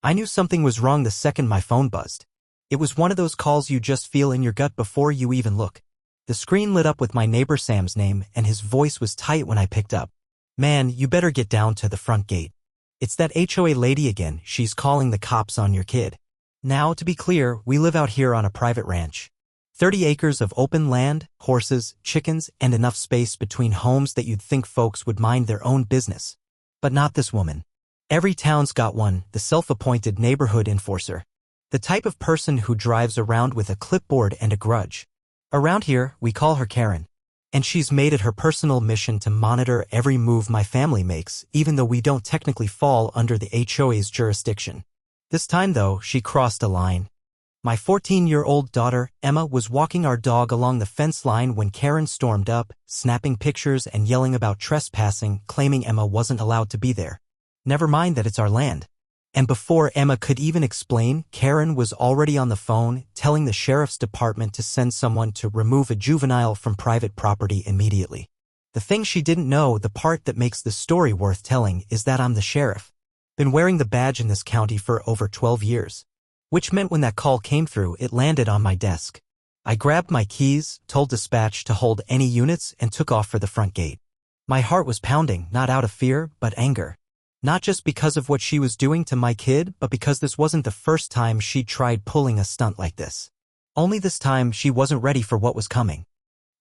I knew something was wrong the second my phone buzzed. It was one of those calls you just feel in your gut before you even look. The screen lit up with my neighbor Sam's name, and his voice was tight when I picked up. "Man, you better get down to the front gate. It's that HOA lady again. She's calling the cops on your kid." Now, to be clear, we live out here on a private ranch. 30 acres of open land, horses, chickens, and enough space between homes that you'd think folks would mind their own business. But not this woman. Every town's got one, the self-appointed neighborhood enforcer. The type of person who drives around with a clipboard and a grudge. Around here, we call her Karen. And she's made it her personal mission to monitor every move my family makes, even though we don't technically fall under the HOA's jurisdiction. This time, though, she crossed a line. My 14-year-old daughter, Emma, was walking our dog along the fence line when Karen stormed up, snapping pictures and yelling about trespassing, claiming Emma wasn't allowed to be there. Never mind that it's our land. And before Emma could even explain, Karen was already on the phone, telling the sheriff's department to send someone to remove a juvenile from private property immediately. The thing she didn't know, the part that makes the story worth telling, is that I'm the sheriff. Been wearing the badge in this county for over 12 years. Which meant when that call came through, it landed on my desk. I grabbed my keys, told dispatch to hold any units, and took off for the front gate. My heart was pounding, not out of fear, but anger. Not just because of what she was doing to my kid, but because this wasn't the first time she'd tried pulling a stunt like this. Only this time, she wasn't ready for what was coming.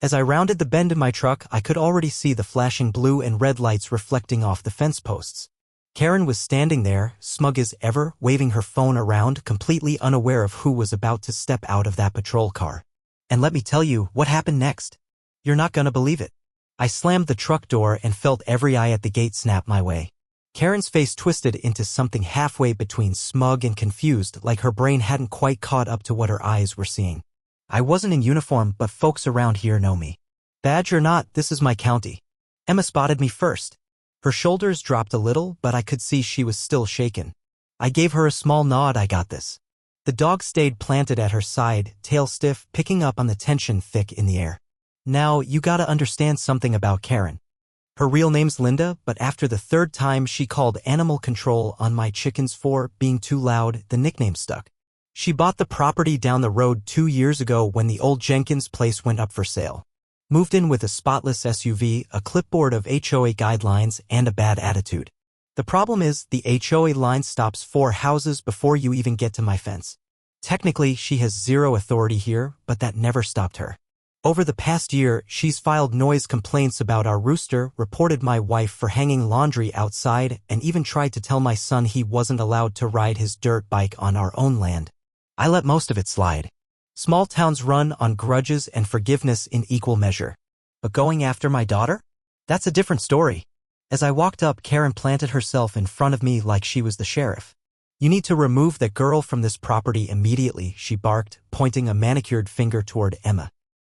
As I rounded the bend in my truck, I could already see the flashing blue and red lights reflecting off the fence posts. Karen was standing there, smug as ever, waving her phone around, completely unaware of who was about to step out of that patrol car. And let me tell you what happened next. You're not gonna believe it. I slammed the truck door and felt every eye at the gate snap my way. Karen's face twisted into something halfway between smug and confused, like her brain hadn't quite caught up to what her eyes were seeing. I wasn't in uniform, but folks around here know me. Badge or not, this is my county. Emma spotted me first. Her shoulders dropped a little, but I could see she was still shaken. I gave her a small nod. "I got this." The dog stayed planted at her side, tail stiff, picking up on the tension thick in the air. Now, you gotta understand something about Karen. Her real name's Linda, but after the third time she called animal control on my chickens for being too loud, the nickname stuck. She bought the property down the road 2 years ago when the old Jenkins place went up for sale. Moved in with a spotless SUV, a clipboard of HOA guidelines, and a bad attitude. The problem is, the HOA line stops 4 houses before you even get to my fence. Technically, she has zero authority here, but that never stopped her. Over the past year, she's filed noise complaints about our rooster, reported my wife for hanging laundry outside, and even tried to tell my son he wasn't allowed to ride his dirt bike on our own land. I let most of it slide. Small towns run on grudges and forgiveness in equal measure. But going after my daughter? That's a different story. As I walked up, Karen planted herself in front of me like she was the sheriff. "You need to remove that girl from this property immediately," she barked, pointing a manicured finger toward Emma.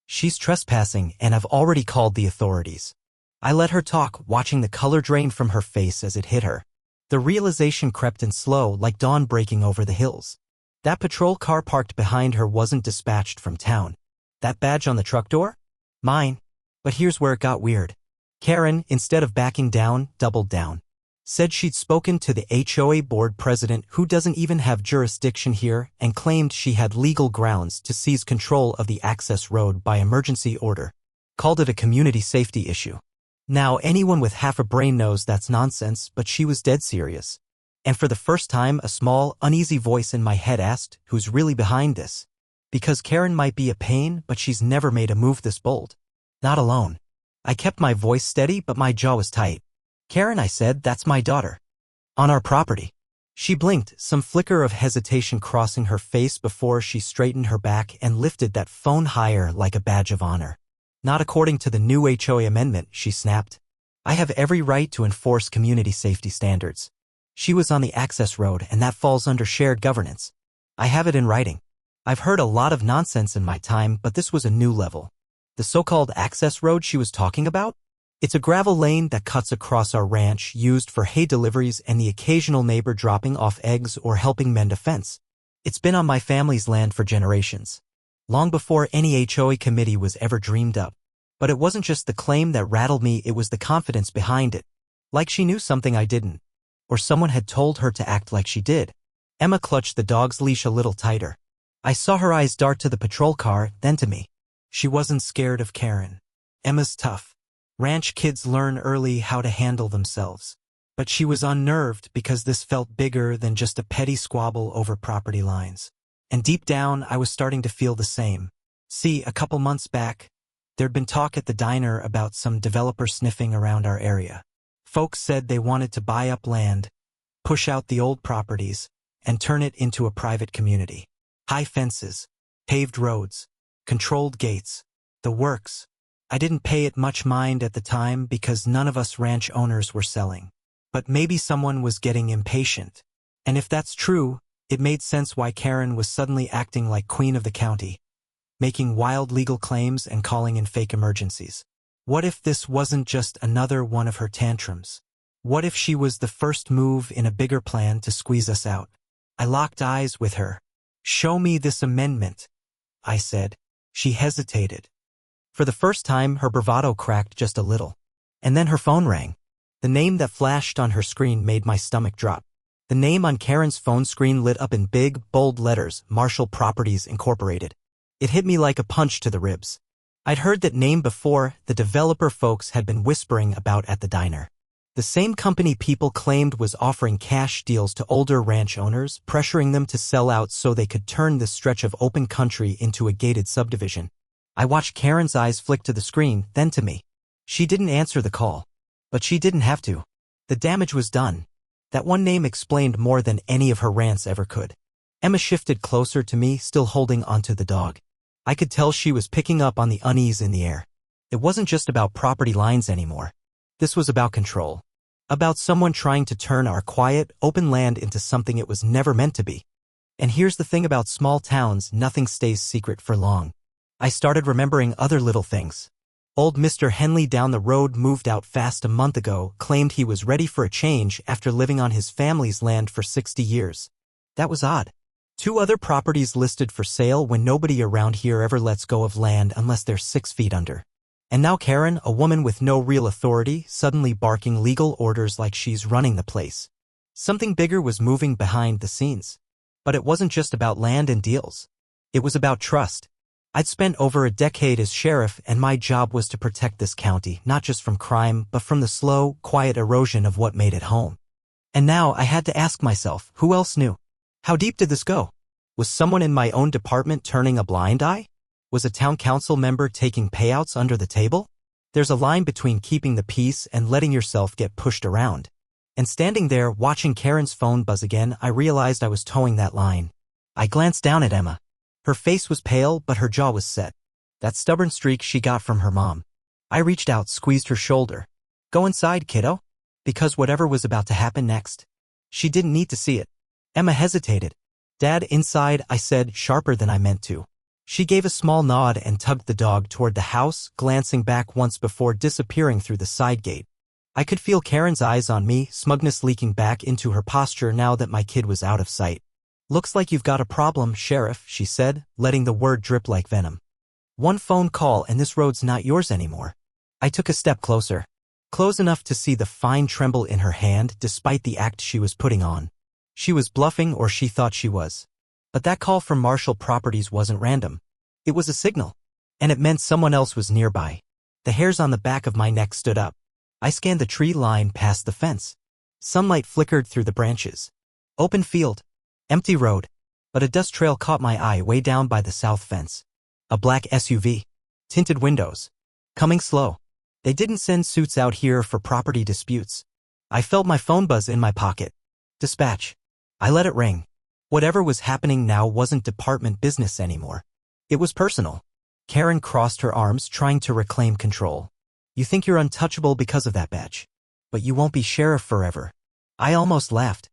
"She's trespassing, and I've already called the authorities." I let her talk, watching the color drain from her face as it hit her. The realization crept in slow, like dawn breaking over the hills. That patrol car parked behind her wasn't dispatched from town. That badge on the truck door? Mine. But here's where it got weird. Karen, instead of backing down, doubled down. Said she'd spoken to the HOA board president, who doesn't even have jurisdiction here, and claimed she had legal grounds to seize control of the access road by emergency order. Called it a community safety issue. Now, anyone with half a brain knows that's nonsense, but she was dead serious. And for the first time, a small, uneasy voice in my head asked, "Who's really behind this?" Because Karen might be a pain, but she's never made a move this bold. Not alone. I kept my voice steady, but my jaw was tight. "Karen," I said, "that's my daughter. On our property." She blinked, some flicker of hesitation crossing her face before she straightened her back and lifted that phone higher like a badge of honor. "Not according to the new HOA amendment," she snapped. "I have every right to enforce community safety standards. She was on the access road, and that falls under shared governance. I have it in writing. I've heard a lot of nonsense in my time, but this was a new level." The so-called access road she was talking about? It's a gravel lane that cuts across our ranch, used for hay deliveries and the occasional neighbor dropping off eggs or helping mend a fence. It's been on my family's land for generations. Long before any HOA committee was ever dreamed up. But it wasn't just the claim that rattled me, it was the confidence behind it. Like she knew something I didn't. Or someone had told her to act like she did. Emma clutched the dog's leash a little tighter. I saw her eyes dart to the patrol car, then to me. She wasn't scared of Karen. Emma's tough. Ranch kids learn early how to handle themselves. But she was unnerved because this felt bigger than just a petty squabble over property lines. And deep down, I was starting to feel the same. See, a couple months back, there'd been talk at the diner about some developer sniffing around our area. Folks said they wanted to buy up land, push out the old properties, and turn it into a private community. High fences, paved roads, controlled gates, the works. I didn't pay it much mind at the time because none of us ranch owners were selling. But maybe someone was getting impatient. And if that's true, it made sense why Karen was suddenly acting like queen of the county, making wild legal claims and calling in fake emergencies. What if this wasn't just another one of her tantrums? What if she was the first move in a bigger plan to squeeze us out? I locked eyes with her. "Show me this amendment," I said. She hesitated. For the first time, her bravado cracked just a little. And then her phone rang. The name that flashed on her screen made my stomach drop. The name on Karen's phone screen lit up in big, bold letters, Marshall Properties Incorporated. It hit me like a punch to the ribs. I'd heard that name before. The developer folks had been whispering about at the diner. The same company people claimed was offering cash deals to older ranch owners, pressuring them to sell out so they could turn this stretch of open country into a gated subdivision. I watched Karen's eyes flick to the screen, then to me. She didn't answer the call. But she didn't have to. The damage was done. That one name explained more than any of her rants ever could. Emma shifted closer to me, still holding onto the dog. I could tell she was picking up on the unease in the air. It wasn't just about property lines anymore. This was about control. About someone trying to turn our quiet, open land into something it was never meant to be. And here's the thing about small towns, nothing stays secret for long. I started remembering other little things. Old Mr. Henley down the road moved out fast a month ago, claimed he was ready for a change after living on his family's land for 60 years. That was odd. 2 other properties listed for sale when nobody around here ever lets go of land unless they're 6 feet under. And now Karen, a woman with no real authority, suddenly barking legal orders like she's running the place. Something bigger was moving behind the scenes. But it wasn't just about land and deals. It was about trust. I'd spent over a decade as sheriff, and my job was to protect this county, not just from crime, but from the slow, quiet erosion of what made it home. And now I had to ask myself, who else knew? How deep did this go? Was someone in my own department turning a blind eye? Was a town council member taking payouts under the table? There's a line between keeping the peace and letting yourself get pushed around. And standing there, watching Karen's phone buzz again, I realized I was towing that line. I glanced down at Emma. Her face was pale, but her jaw was set. That stubborn streak she got from her mom. I reached out, squeezed her shoulder. "Go inside, kiddo." Because whatever was about to happen next, she didn't need to see it. Emma hesitated. "Dad, inside," I said, sharper than I meant to. She gave a small nod and tugged the dog toward the house, glancing back once before disappearing through the side gate. I could feel Karen's eyes on me, smugness leaking back into her posture now that my kid was out of sight. "Looks like you've got a problem, Sheriff," she said, letting the word drip like venom. "One phone call and this road's not yours anymore." I took a step closer. Close enough to see the fine tremble in her hand despite the act she was putting on. She was bluffing, or she thought she was. But that call from Marshall Properties wasn't random. It was a signal. And it meant someone else was nearby. The hairs on the back of my neck stood up. I scanned the tree line past the fence. Sunlight flickered through the branches. Open field. Empty road. But a dust trail caught my eye way down by the south fence. A black SUV. Tinted windows. Coming slow. They didn't send suits out here for property disputes. I felt my phone buzz in my pocket. Dispatch. I let it ring. Whatever was happening now wasn't department business anymore. It was personal. Karen crossed her arms, trying to reclaim control. "You think you're untouchable because of that badge. But you won't be sheriff forever." I almost laughed.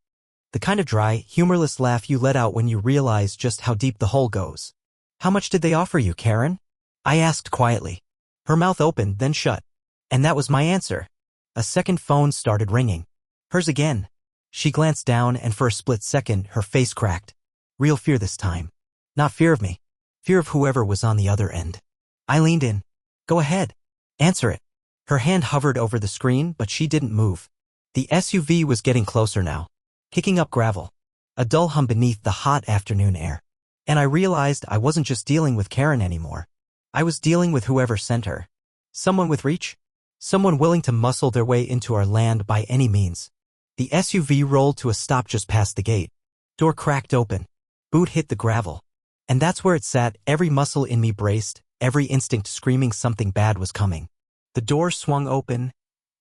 The kind of dry, humorless laugh you let out when you realize just how deep the hole goes. "How much did they offer you, Karen?" I asked quietly. Her mouth opened, then shut. And that was my answer. A second phone started ringing. Hers again. She glanced down, and for a split second, her face cracked. Real fear this time. Not fear of me. Fear of whoever was on the other end. I leaned in. "Go ahead. Answer it." Her hand hovered over the screen, but she didn't move. The SUV was getting closer now. Kicking up gravel. a dull hum beneath the hot afternoon air. And I realized I wasn't just dealing with Karen anymore. I was dealing with whoever sent her. Someone with reach? Someone willing to muscle their way into our land by any means. The SUV rolled to a stop just past the gate. Door cracked open. Boot hit the gravel. And that's where it sat, every muscle in me braced, every instinct screaming something bad was coming. The door swung open,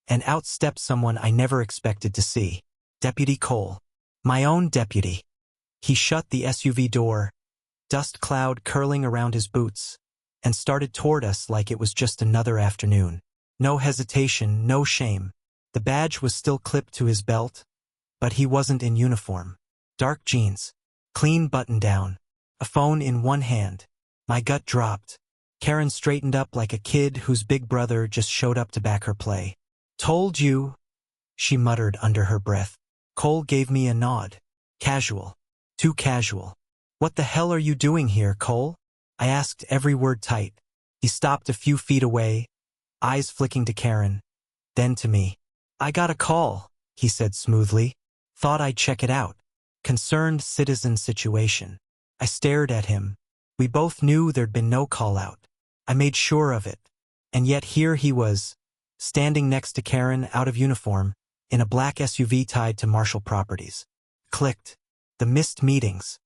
and out stepped someone I never expected to see. Deputy Cole. My own deputy. He shut the SUV door, dust cloud curling around his boots, and started toward us like it was just another afternoon. No hesitation, no shame. The badge was still clipped to his belt, but he wasn't in uniform. Dark jeans, clean button-down, a phone in one hand. My gut dropped. Karen straightened up like a kid whose big brother just showed up to back her play. "Told you," she muttered under her breath. Cole gave me a nod. Casual. Too casual. "What the hell are you doing here, Cole?" I asked, every word tight. He stopped a few feet away, eyes flicking to Karen, then to me. "I got a call," he said smoothly. "Thought I'd check it out. Concerned citizen situation." I stared at him. We both knew there'd been no call-out. I made sure of it. And yet here he was, standing next to Karen out of uniform, in a black SUV tied to Marshall Properties. Clicked. The missed meetings.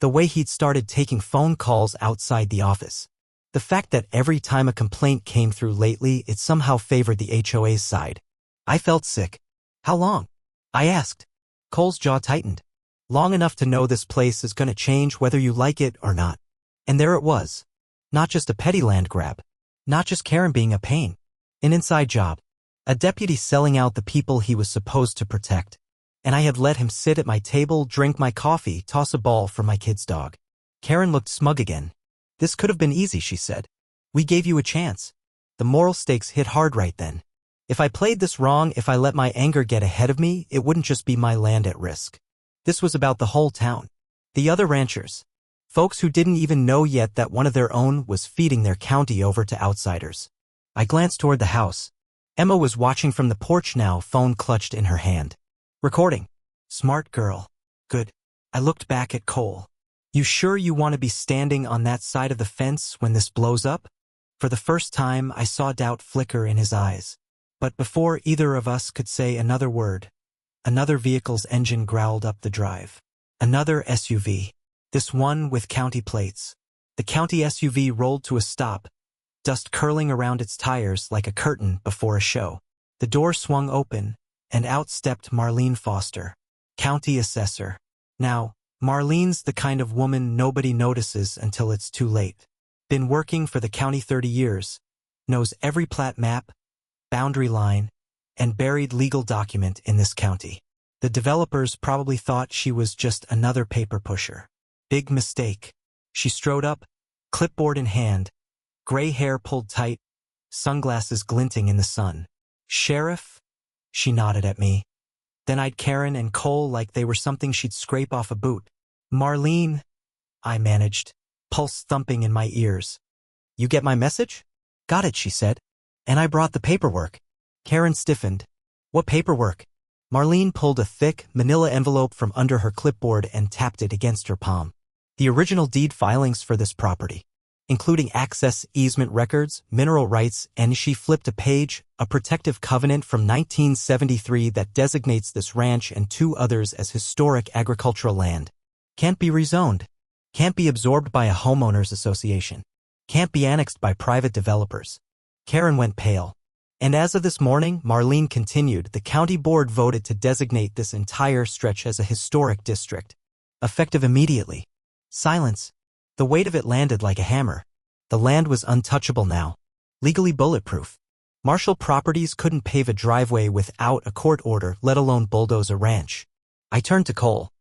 The way he'd started taking phone calls outside the office. The fact that every time a complaint came through lately, it somehow favored the HOA's side. I felt sick. "How long?" I asked. Cole's jaw tightened. "Long enough to know this place is going to change whether you like it or not." And there it was. Not just a petty land grab. Not just Karen being a pain. An inside job. A deputy selling out the people he was supposed to protect. And I had let him sit at my table, drink my coffee, toss a ball for my kid's dog. Karen looked smug again. "This could have been easy," she said. "We gave you a chance." The moral stakes hit hard right then. If I played this wrong, if I let my anger get ahead of me, it wouldn't just be my land at risk. This was about the whole town. The other ranchers. Folks who didn't even know yet that one of their own was feeding their county over to outsiders. I glanced toward the house. Emma was watching from the porch now, phone clutched in her hand. "Recording." "Smart girl. Good." I looked back at Cole. "You sure you want to be standing on that side of the fence when this blows up?" For the first time, I saw doubt flicker in his eyes. But before either of us could say another word, another vehicle's engine growled up the drive. Another SUV. This one with county plates. The county SUV rolled to a stop, dust curling around its tires like a curtain before a show. The door swung open, and out stepped Marlene Foster, county assessor. Now, Marlene's the kind of woman nobody notices until it's too late. Been working for the county 30 years, knows every plat map, boundary line, and buried legal document in this county. The developers probably thought she was just another paper pusher. Big mistake. She strode up, clipboard in hand, gray hair pulled tight, sunglasses glinting in the sun. "Sheriff?" She nodded at me. Then eyed Karen and Cole like they were something she'd scrape off a boot. "Marlene," I managed, pulse thumping in my ears. "You get my message?" "Got it," she said. "And I brought the paperwork." Karen stiffened. "What paperwork?" Marlene pulled a thick, manila envelope from under her clipboard and tapped it against her palm. "The original deed filings for this property, including access easement records, mineral rights," and she flipped a page, "a protective covenant from 1973 that designates this ranch and 2 others as historic agricultural land. Can't be rezoned. Can't be absorbed by a homeowners association. Can't be annexed by private developers." Karen went pale. "And as of this morning," Marlene continued, "the county board voted to designate this entire stretch as a historic district. Effective immediately." Silence. The weight of it landed like a hammer. The land was untouchable now. Legally bulletproof. Marshall Properties couldn't pave a driveway without a court order, let alone bulldoze a ranch. I turned to Cole.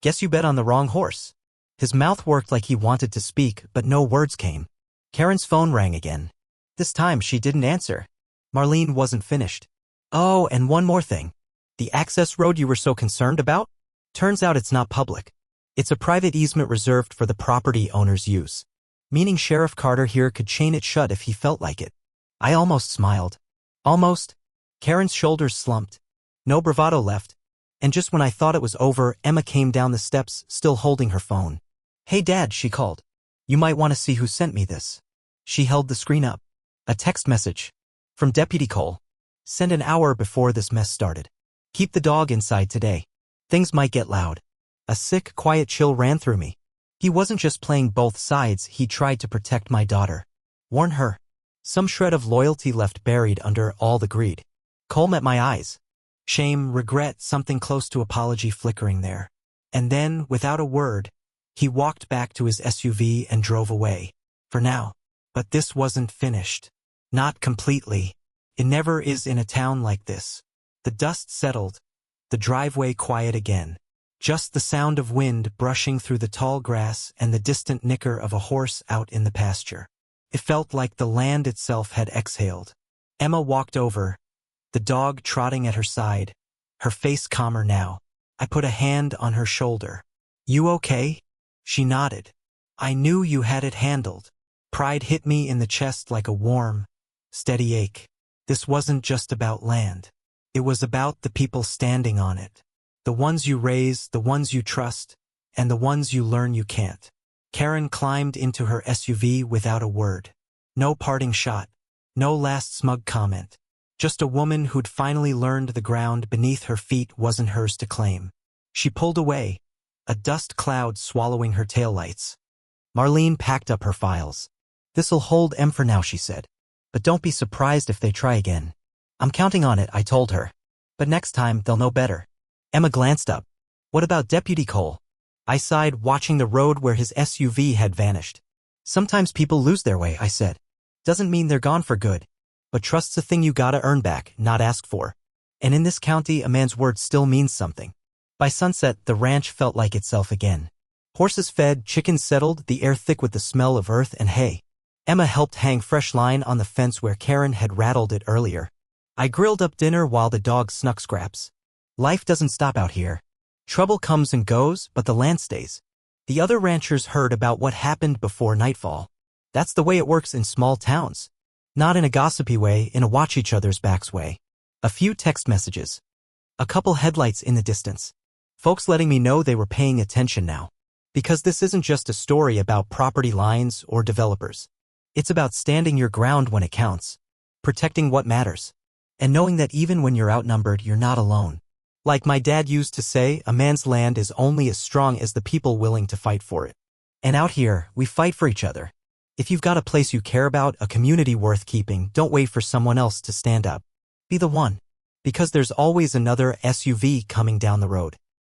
"Guess you bet on the wrong horse." His mouth worked like he wanted to speak, but no words came. Karen's phone rang again. This time she didn't answer. Marlene wasn't finished. "Oh, and one more thing. The access road you were so concerned about? Turns out it's not public. It's a private easement reserved for the property owner's use. Meaning Sheriff Carter here could chain it shut if he felt like it." I almost smiled. Almost. Karen's shoulders slumped. No bravado left. And just when I thought it was over, Emma came down the steps, still holding her phone. "Hey Dad," she called. "You might want to see who sent me this." She held the screen up. A text message. From Deputy Cole. "Sent an hour before this mess started. Keep the dog inside today. Things might get loud." A sick, quiet chill ran through me. He wasn't just playing both sides, he tried to protect my daughter. Warn her. Some shred of loyalty left buried under all the greed. Cole met my eyes. Shame, regret, something close to apology flickering there. And then, without a word, he walked back to his SUV and drove away. For now. But this wasn't finished. Not completely. It never is in a town like this. The dust settled. The driveway quiet again. Just the sound of wind brushing through the tall grass and the distant nicker of a horse out in the pasture. It felt like the land itself had exhaled. Emma walked over, the dog trotting at her side, her face calmer now. I put a hand on her shoulder. "You okay?" She nodded. "I knew you had it handled." Pride hit me in the chest like a warm, steady ache. This wasn't just about land. It was about the people standing on it. The ones you raise, the ones you trust, and the ones you learn you can't. Karen climbed into her SUV without a word. No parting shot. No last smug comment. Just a woman who'd finally learned the ground beneath her feet wasn't hers to claim. She pulled away, a dust cloud swallowing her taillights. Marlene packed up her files. "This'll hold Em for now," she said. "But don't be surprised if they try again." "I'm counting on it," I told her. "But next time, they'll know better." Emma glanced up. "What about Deputy Cole?" I sighed, watching the road where his SUV had vanished. "Sometimes people lose their way," I said. "Doesn't mean they're gone for good. But trust's a thing you gotta earn back, not ask for. And in this county, a man's word still means something." By sunset, the ranch felt like itself again. Horses fed, chickens settled, the air thick with the smell of earth and hay. Emma helped hang fresh line on the fence where Karen had rattled it earlier. I grilled up dinner while the dog snuck scraps. Life doesn't stop out here. Trouble comes and goes, but the land stays. The other ranchers heard about what happened before nightfall. That's the way it works in small towns. Not in a gossipy way, in a watch-each-other's-backs way. A few text messages. A couple headlights in the distance. Folks letting me know they were paying attention now. Because this isn't just a story about property lines or developers. It's about standing your ground when it counts. Protecting what matters. And knowing that even when you're outnumbered, you're not alone. Like my dad used to say, a man's land is only as strong as the people willing to fight for it. And out here, we fight for each other. If you've got a place you care about, a community worth keeping, don't wait for someone else to stand up. Be the one. Because there's always another SUV coming down the road.